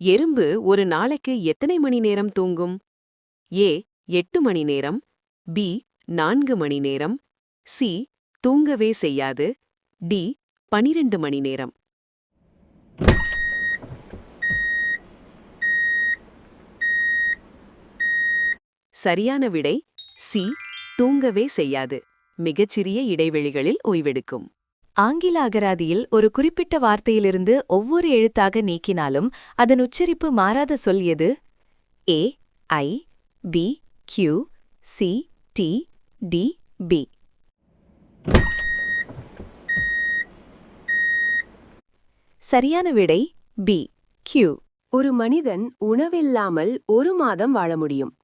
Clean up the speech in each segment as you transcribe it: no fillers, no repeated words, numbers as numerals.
எறும்பு ஒரு நாளைக்கு எத்தனை மணி நேரம் தூங்கும்? ஏ 8 மணி நேரம், பி 4 மணி நேரம், சி தூங்கவே செய்யாது, டி 12 மணி நேரம். சரியான விடை சி தூங்கவே செய்யாது. மிகச்சிறிய இடைவெளிகளில் ஓய்வெடுக்கும். ஆங்கில அகராதியில் ஒரு குறிப்பிட்ட வார்த்தையிலிருந்து ஒவ்வொரு எழுத்தாக நீக்கினாலும் அதன் உச்சரிப்பு மாறாத சொல் எது? A I B Q C D D P. சரியான விடை பி கியூ. ஒரு மனிதன் உணவில்லாமல் 1 மாதம் வாழ முடியும்.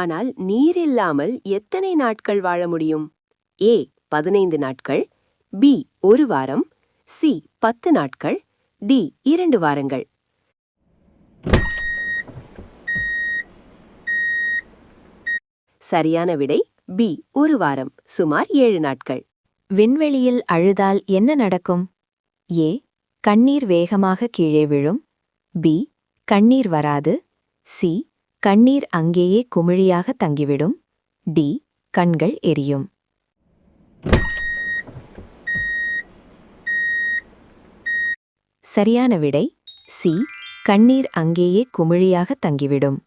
ஆனால் நீரில்லாமல் எத்தனை நாட்கள் வாழ முடியும்? ஏ 15 நாட்கள், பி 1 வாரம், சி 10 நாட்கள், டி 2 வாரங்கள். சரியான விடை பி 1 வாரம், சுமார் 7 நாட்கள். விண்வெளியில் அழுதால் என்ன நடக்கும்? ஏ கண்ணீர் வேகமாக கீழே விழும், பி கண்ணீர் வராது, சி கண்ணீர் அங்கேயே குமிழியாக தங்கிவிடும், டி கண்கள் எரியும். சரியான விடை சி கண்ணீர் அங்கேயே குமிழியாக தங்கிவிடும்.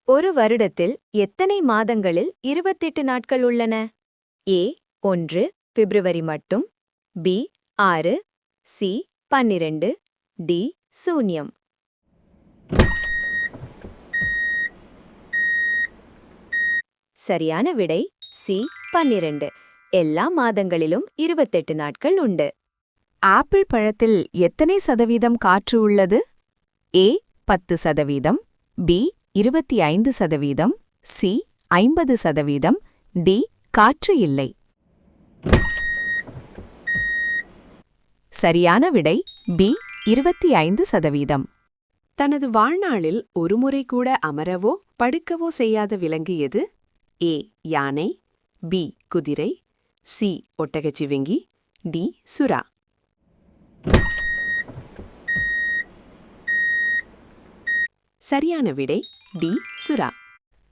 ஒரு வருடத்தில் எத்தனை மாதங்களில் 28 நாட்கள் உள்ளன? ஏ 1 பிப்ரவரி மட்டும், பி 6, சி 12, டி 0. சரியான விடை சி 12. எல்லா மாதங்களிலும் 28 நாட்கள் உண்டு. ஆப்பிள் பழத்தில் எத்தனை சதவீதம் காற்று உள்ளது? ஏ 10%, பி 25%, சி 50%, டி காற்று இல்லை. சரியான விடை பி 25%. தனது வாழ்நாளில் ஒருமுறை கூட அமரவோ படுக்கவோ செய்யாத விலங்கு எது? ஏ யானை, பி குதிரை, சி ஒட்டகச்சிவிங்கி, டி சுறா. சரியான விடை டி சுறா.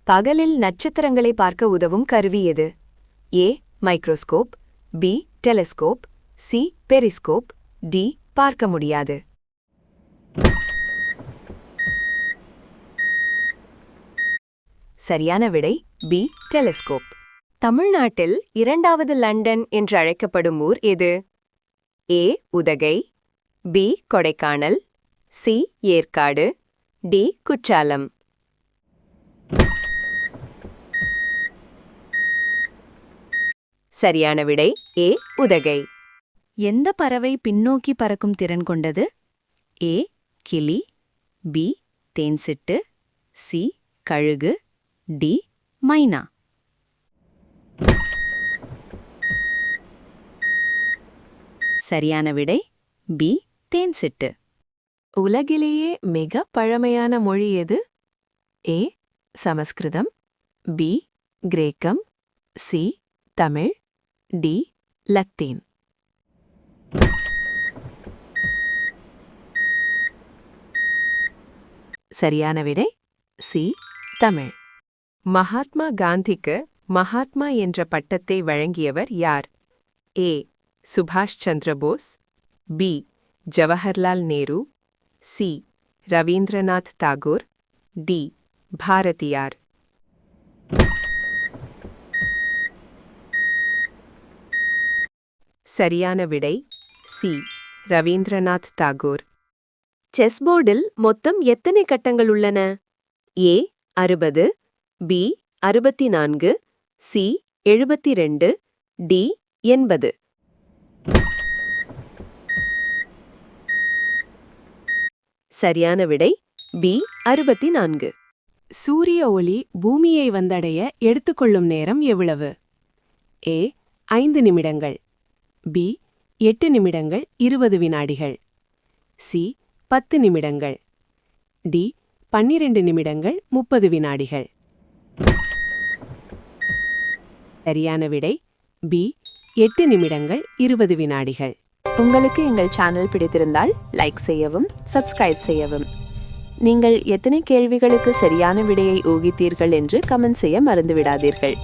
பகலில் நட்சத்திரங்களை பார்க்க உதவும் கருவி எது? A microscope, B telescope, C periscope, D பார்க்க முடியாது. சரியான விடை பி டெலிஸ்கோப். தமிழ்நாட்டில் 2வது லண்டன் என்று அழைக்கப்படும் ஊர் எது? A Udhagai, B Kodaikanal, C Yercaud, D Courtallam. சரியான விடை ஏ உதகை. எந்த பறவை பின்னோக்கி பறக்கும் திறன் கொண்டது? ஏ கிளி, பி தேன்சிட்டு, சி கழுகு, டி மைனா. சரியான விடை பி தேன்சிட்டு. உலகிலேயே மிக பழமையான மொழி எது? ஏ சமஸ்கிருதம், பி கிரேக்கம், சி தமிழ், டி லத்தீன். சரியான விடை சி தமிழ். மகாத்மா காந்திக்கு மகாத்மா என்ற பட்டத்தை வழங்கியவர் யார்? ஏ சுபாஷ் Chandra Bose, B Jawaharlal Nehru, C Rabindranath Tagore, D Bharathiyar. சரியான விடை சி ரவீந்திரநாத் தாகூர். செஸ் போர்டில் மொத்தம் எத்தனை கட்டங்கள் உள்ளன? ஏ 60, பி 64, சி 72, டி 80. சரியான விடை பி 64. சூரிய ஒளி பூமியை வந்தடைய எடுத்துக்கொள்ளும் நேரம் எவ்வளவு? ஏ 5 நிமிடங்கள், பி 8 நிமிடங்கள் 20 வினாடிகள், சி 10 நிமிடங்கள், டி 12 நிமிடங்கள் 30 வினாடிகள். சரியான விடை பி 8 நிமிடங்கள் 20 வினாடிகள். உங்களுக்கு எங்கள் சேனல் பிடித்திருந்தால் லைக் செய்யவும், சப்ஸ்கிரைப் செய்யவும். நீங்கள் எத்தனை கேள்விகளுக்கு சரியான விடையை ஊகித்தீர்கள் என்று கமெண்ட் செய்ய மறந்துவிடாதீர்கள்.